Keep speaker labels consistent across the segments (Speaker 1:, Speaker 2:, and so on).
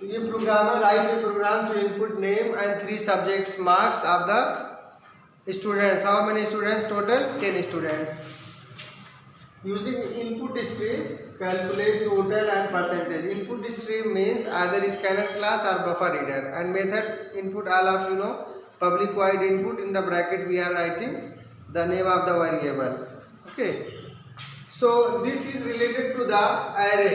Speaker 1: तो ये प्रोग्राम है, write a program to input name and 3 subjects marks of the students. How many students? Total 10 students. Using input stream, calculate total and percentage. Input stream means either scanner class or buffer reader, and method input all of public void input. In the bracket we are writing the name of the variable. Okay, so this is related to the array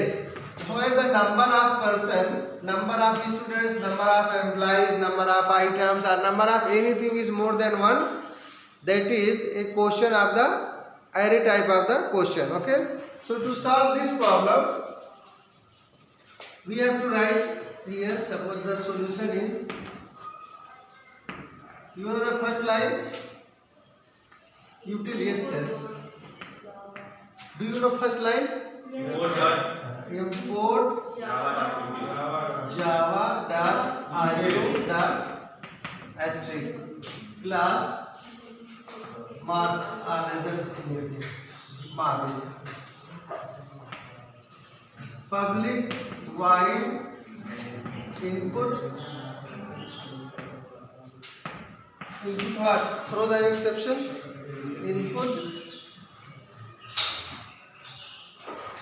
Speaker 1: where the number of person, number of students, number of employees, number of items or number of anything is more than 1. That is a question of the array type of the question. Okay, so to solve this problem we have to write here. Suppose the solution is, you know the first line util. Yes sir, do you know first line? Import java.io.asterisk class marks or results here. Marks public void input what? Throw the exception. Input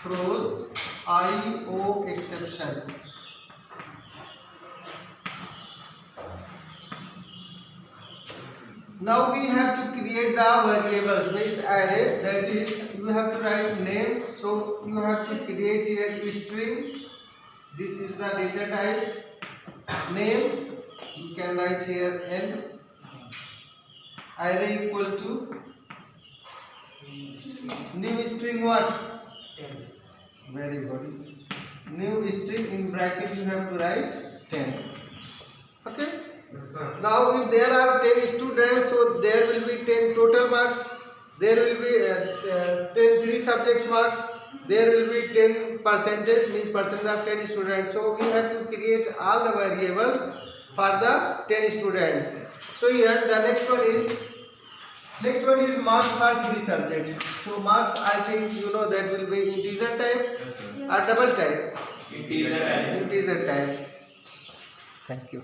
Speaker 1: throws IO exception. Now we have to create the variables, means array. That is, you have to write name. So you have to create here string. This is the data type. Name, you can write here n. Array equal to new string what? Very good. New string in bracket you have to write 10. Okay. Now if there are 10 students, so there will be 10 total marks. There will be 10 3 subjects marks. There will be 10 percentage, means percentage of 10 students. So we have to create all the variables for the 10 students. So here the next one is marks for 3 subjects. So marks, I think you know that will be integer type or double type. Integer type. Thank you.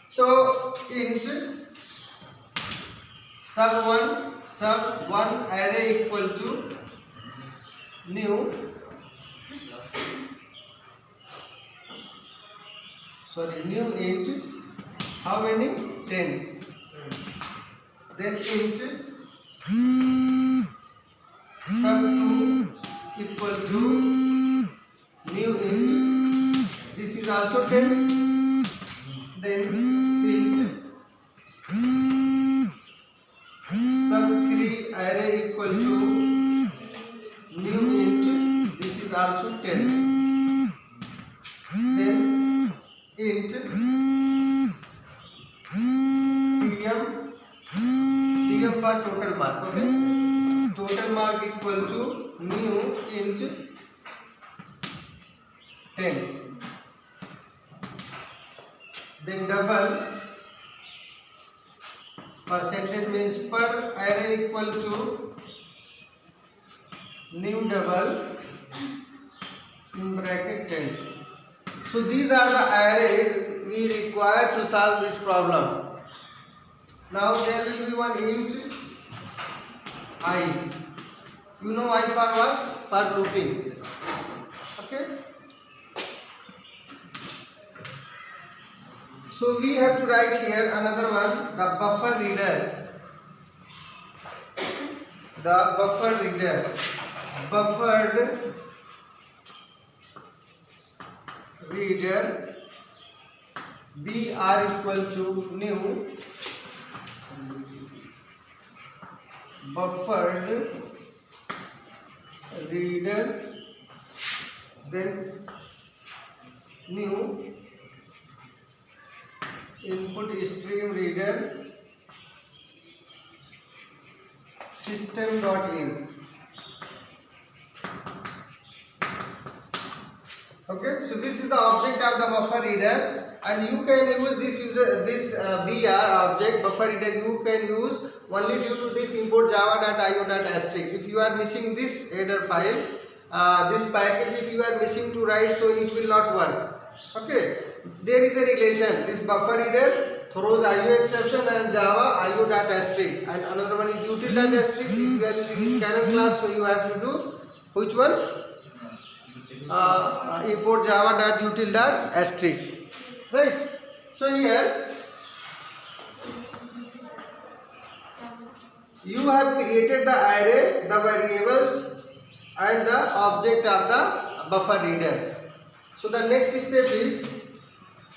Speaker 1: So int sub1 array equal to new int how many? 10. Then int sub2 equal to new int, this is also 10. Then int sub3 array equal to new int, this is also 10. Then int tm for total mark. Okay, total mark equal to new int 10. Then double percentage means per array equal to new double in bracket 10. So these are the arrays we require to solve this problem. Now there will be one int I. You know I for what? For looping. Okay. So we have to write here another one, the buffer reader. The buffer reader. Buffered reader br equal to new buffered reader, then new input stream reader system.in. Okay, so this is the object of the buffer reader, and you can use this BR object buffer reader. You can use only due to this import java.io.asterisk. If you are missing this header file, this package if you are missing to write, so it will not work. Okay, there is a relation. This buffer reader throws IO exception and Java IO dot asterisk, and another one is util dot asterisk. If you are using scanner class, so you have to do which one? Import Java dot util dot asterisk, right? So here you have created the array, the variables, and the object of the buffer reader. So the next step is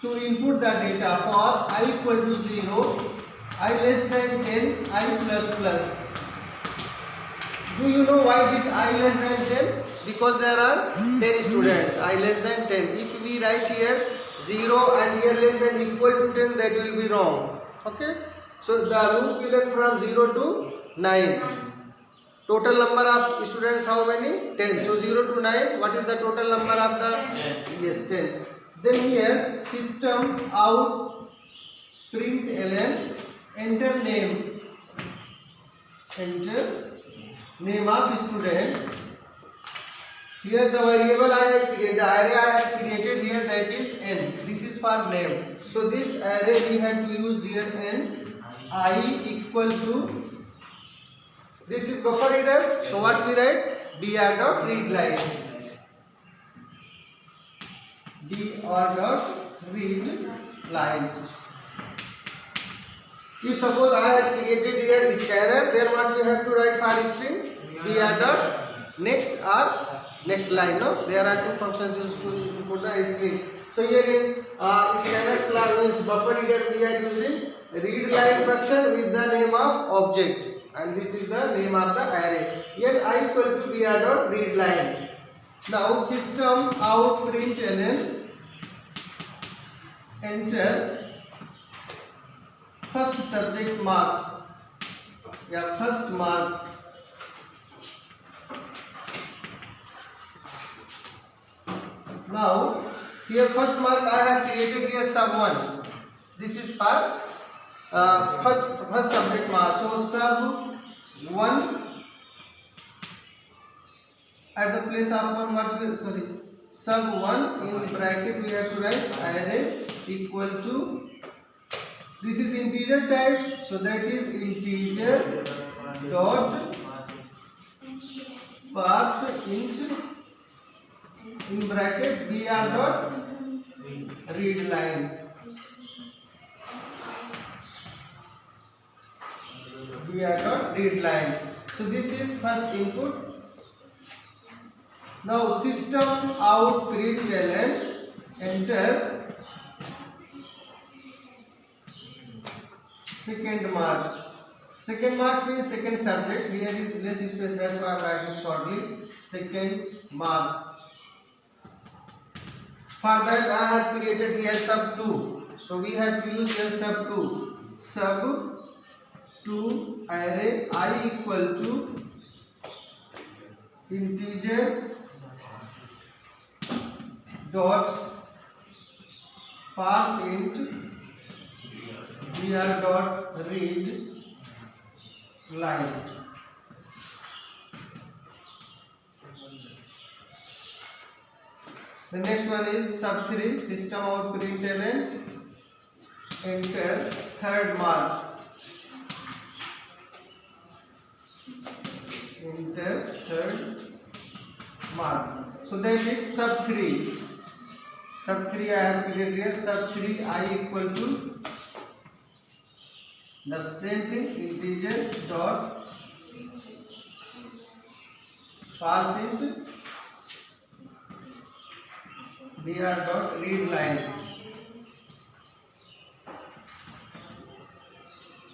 Speaker 1: to input the data for I equal to 0, I less than 10, I plus plus. Do you know why this I less than 10? Because there are 10 students, I less than 10. If we write here 0 and here less than equal to 10, that will be wrong. Okay. So the loop will run from 0 to 9. Total number of students how many? 10. So 0 to 9, what is the total number of the?
Speaker 2: 10.
Speaker 1: Yes, 10. Then here system out println enter name. Enter name of student. Here the variable I have created, the array I have created here, that is n. This is for name. So this array we have to use here n. I equal to, this is buffer reader, so what we write? Br dot read line. Br dot read lines. If suppose I have created here scanner, then what we have to write for string? Br dot next or next line. No, there are two functions used to input the string. So here in scanner class buffer reader we are using read line function with the name of object, and this is the name of the array. Here I equal to br dot read line. Now system out println enter first subject marks. Yeah, first mark. Now here first mark I have created here sub 1. This is for first subject mark. So sub 1 at the place of 1 what we sub 1 in bracket we have to write array equal to, this is integer type, so that is integer dot parse int in bracket br dot read line. Br dot read line. So this is first input. Now system out println enter second mark. Second mark means second subject. Here is less space, that's why I am writing shortly. Second mark. For that I have created here sub 2. So we have to use here sub 2. Sub 2 array I equal to integer dot parse int br dot read line. The next one is sub 3 system out println enter third mark. Enter third mark. So that is sub 3. Sub 3 I have created here. Sub 3 I equal to the same thing, integer dot parse int br dot read line.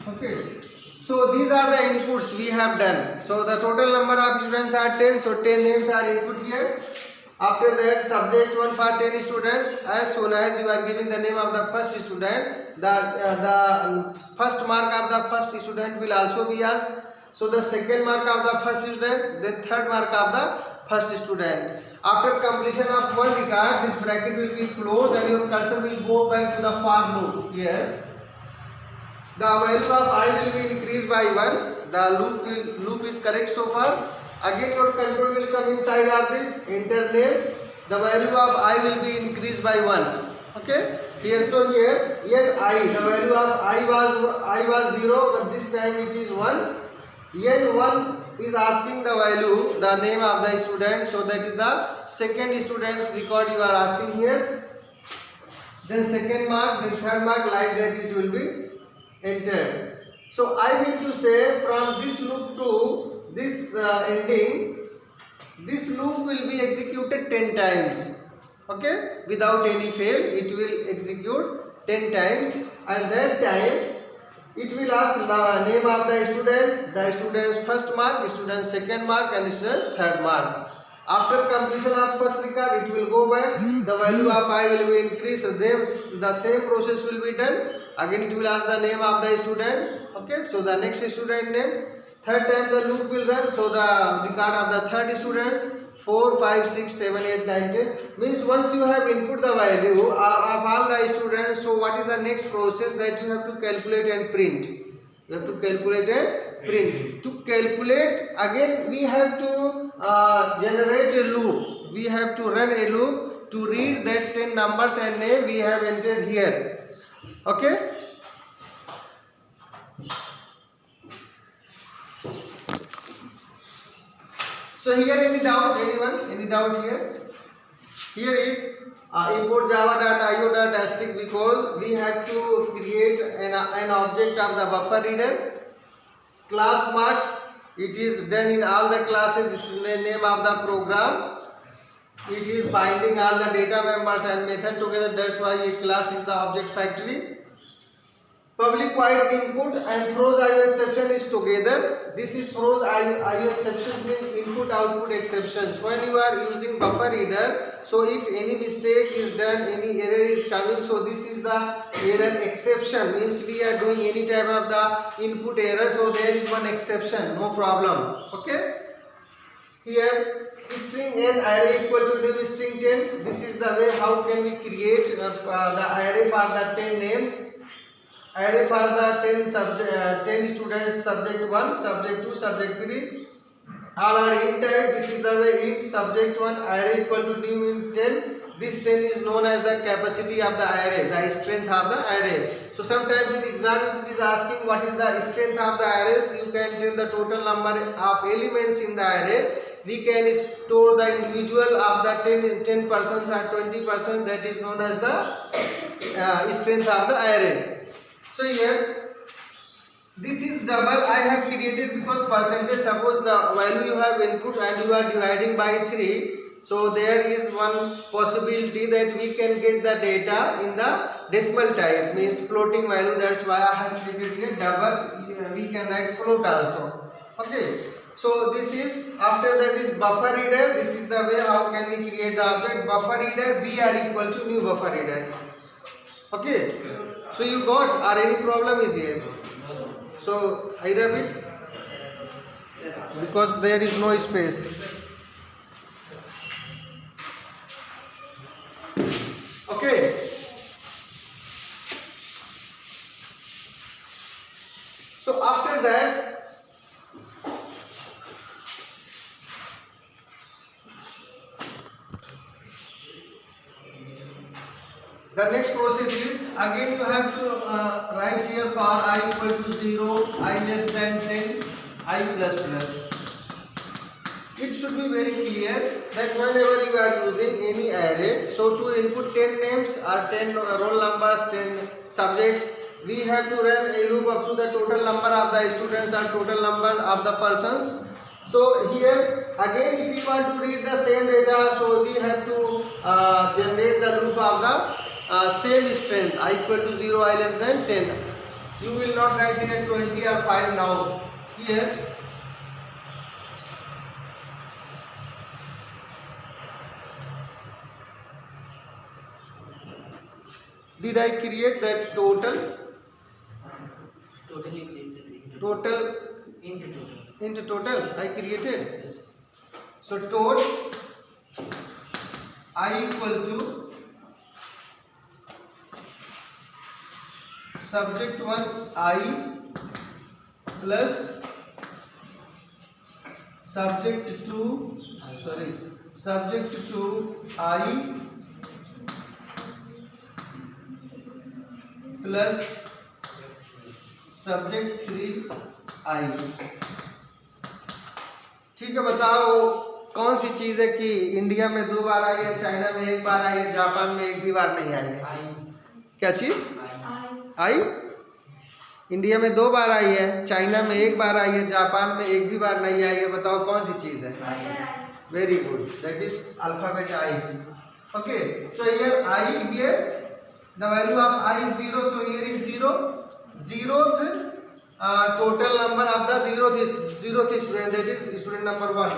Speaker 1: Okay. So these are the inputs we have done. So the total number of students are 10. So 10 names are input here. After that, subject 1 for 10 students. As soon as you are giving the name of the first student, the first mark of the first student will also be asked. So the second mark of the first student, the third mark of the first student. After completion of one record, this bracket will be closed and your cursor will go back to the for loop. Here, the value of I will be increased by 1. The loop is correct so far. Again your control will come inside of this enter name. The value of I will be increased by 1. Okay, here so here I, the value of I was 0, but this time it is 1. Here 1 is asking the value, the name of the student, so that is the second student's record you are asking here. Then second mark, then third mark, like that it will be entered. So I mean to say, from this loop to this ending, this loop will be executed 10 times. Okay, without any fail it will execute 10 times, and that time it will ask the name of the student's first mark, student's second mark, and student's third mark. After completion of first record, it will go back, the value of I will be increased, then the same process will be done. Again it will ask the name of the student. Okay, so the next student name, third time the loop will run, so the record of the third students 4, 5, 6, 7, 8, 9, 10. Means once you have input the value of all the students, so what is the next process that you have to calculate and print? You have to calculate and print. To calculate, again we have to generate a loop. We have to run a loop to read that 10 numbers and name we have entered here. Okay. So here any doubt, anyone? Any doubt here? Here is import java.io.asterisk, because we have to create an object of the buffer reader. Class marks, it is done in all the classes. This is the name of the program. It is binding all the data members and method together. That's why a class is the object factory. Public void input and throws IO exception is together. This is throws IO exceptions means input output exceptions. When you are using buffer reader, so if any mistake is done, any error is coming, so this is the error exception, means we are doing any type of the input error, so there is one exception, no problem. Okay, here string n array equal to new string 10. This is the way how can we create the array for the 10 names. Array for the 10 students, subject 1, subject 2, subject 3, all are int type. This is the way int subject 1 array equal to new int 10. This 10 is known as the capacity of the array, the strength of the array. So sometimes in exam if it is asking what is the strength of the array, you can tell the total number of elements in the array. We can store the individual of the 10% or 20%, that is known as the strength of the array. So here this is double I have created because percentage, suppose the value you have input and you are dividing by 3, so there is one possibility that we can get the data in the decimal type, means floating value. That's why I have created here double. We can write float also. Okay, so this is, after that is buffer reader. This is the way how can we create the object buffer reader. Br equal to new buffer reader. Okay, so you got, or any problem is here? So I rub it because there is no space. Okay, so after that the next process is, again you have to write here for I equal to 0, I less than 10, I plus plus. It should be very clear that whenever you are using any array, so to input 10 names or 10 roll numbers, 10 subjects, we have to run a loop up to the total number of the students or total number of the persons. So here again if you want to read the same data, so we have to generate the loop of the same strength I equal to 0, I less than 10. You will not write here 20 or 5 now. Here did I create that total?
Speaker 2: Totally created.
Speaker 1: Total into total I created.
Speaker 2: Yes.
Speaker 1: So total I equal to subject 1 I plus subject 2 I plus subject 3i। ठीक है, बताओ कौन सी चीज है कि India में 2 बार आई है, China में 1 बार आई है, जापान में 1 भी बार नहीं आई है? क्या चीज आई? इंडिया में 2 बार आई है, चाइना में 1 बार आई है, जापान में 1 भी बार नहीं आई है। बताओ कौन सी चीज है? Very good, that is alphabet I. Okay, so here I, here the value of I is 0, so here is 0, zeroth total number of the zeroth student, that is student number 1.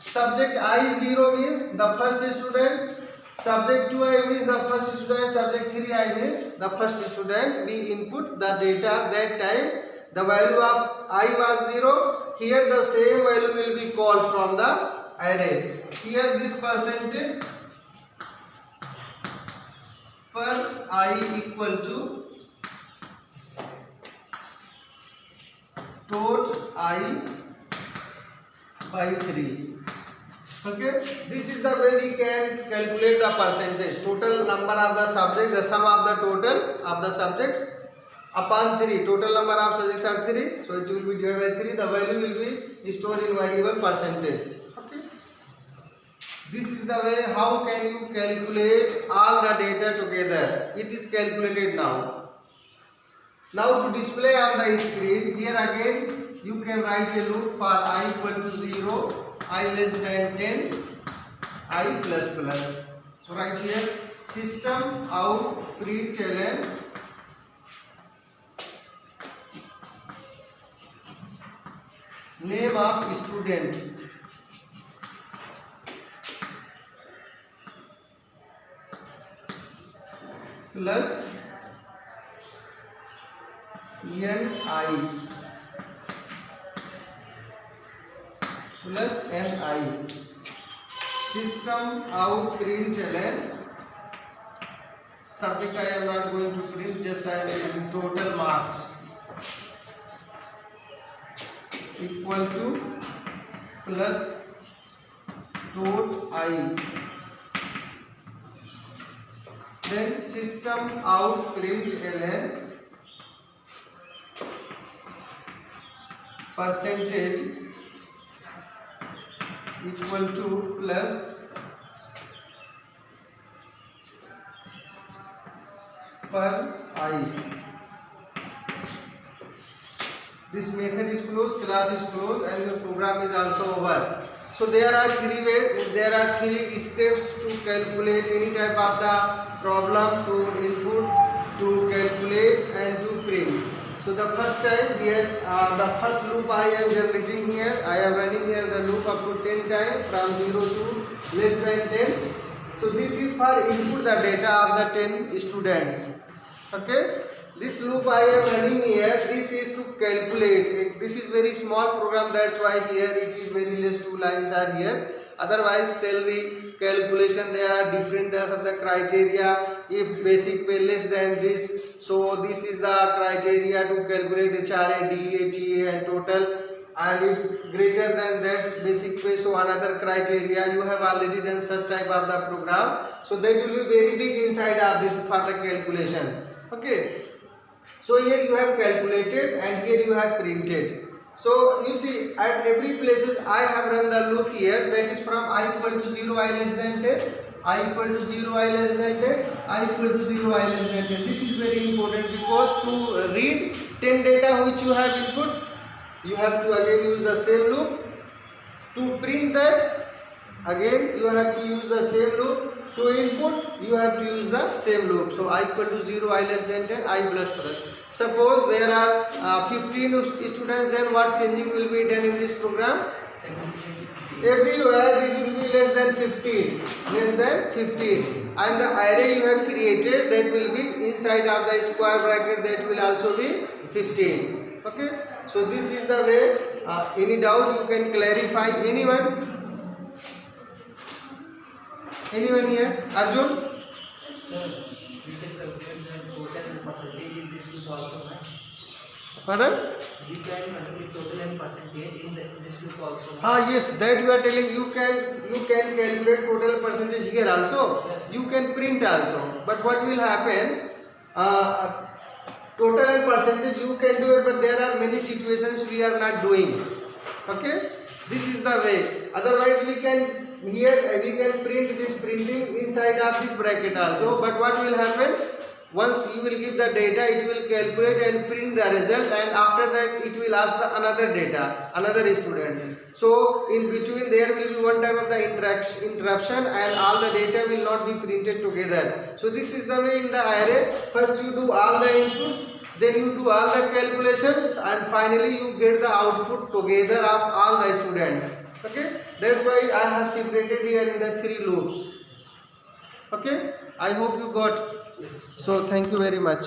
Speaker 1: Subject I 0 means the first student, subject 2i means the first student, subject 3i means the first student. We input the data that time, the value of I was 0, here the same value will be called from the array. Here this percentage per I equal to tot I by 3. Okay, this is the way we can calculate the percentage, total number of the subject, the sum of the total of the subjects upon 3. Total number of subjects are 3, so it will be divided by 3. The value will be stored in variable percentage. Okay, this is the way how can you calculate all the data together. It is calculated now. Now to display on the screen, here again you can write a loop for I equal to 0, I less than 10, I plus plus. So right here, system out println name of student plus ni plus ni. System out println subject I am not going to print, just I am giving total marks equal to plus tot I. Then system out println percentage equal to plus per I. This method is closed, class is closed, and your program is also over. So there are 3 ways, there are 3 steps to calculate any type of the problem, to input, to calculate and to print. So the first time here, the first loop I am generating here, I am running here the loop up to 10 times from 0 to less than 10. So this is for input the data of the 10 students. Okay, this loop I am running here, this is to calculate. This is very small program, that's why here it is very less, 2 lines are here. Otherwise salary calculation, there are different of the criteria. If basic pay less than this, so this is the criteria to calculate HRA, DA, TA and total. And if greater than that basic pay, so another criteria. You have already done such type of the program, so that will be very big inside of this for the calculation. Okay, so here you have calculated and here you have printed. So you see at every places I have run the loop here, that is from I equal to 0, I less than 10, I equal to 0, I less than 10, I equal to 0, I less than 10. This is very important, because to read 10 data which you have input, you have to again use the same loop. To print that, again you have to use the same loop. To input, you have to use the same loop. So I equal to 0, I less than 10, I plus plus. Suppose there are 15 students, then what changing will be done in this program? Everywhere this will be less than 15, less than 15. And the array you have created, that will be inside of the square bracket, that will also be 15. Okay, so this is the way. Any doubt you can clarify. Anyone here? Arjun?
Speaker 2: Sir, we can calculate the total percentage in this loop also, right?
Speaker 1: Pardon?
Speaker 2: We can calculate total and percentage in this loop also.
Speaker 1: Yes, that you are telling. You can calculate total percentage here also.
Speaker 2: Yes.
Speaker 1: You can print also. But what will happen? total and percentage you can do it, but there are many situations we are not doing. Okay, this is the way. Otherwise we can here we can print this printing inside of this bracket also, but what will happen, once you will give the data, it will calculate and print the result, and after that it will ask the another data, another student. So in between there will be one type of the interruption, and all the data will not be printed together. So this is the way in the array. First you do all the inputs, then you do all the calculations, and finally you get the output together of all the students. Okay, that's why I have separated here in the 3 loops. Okay, I hope you got. So thank you very much.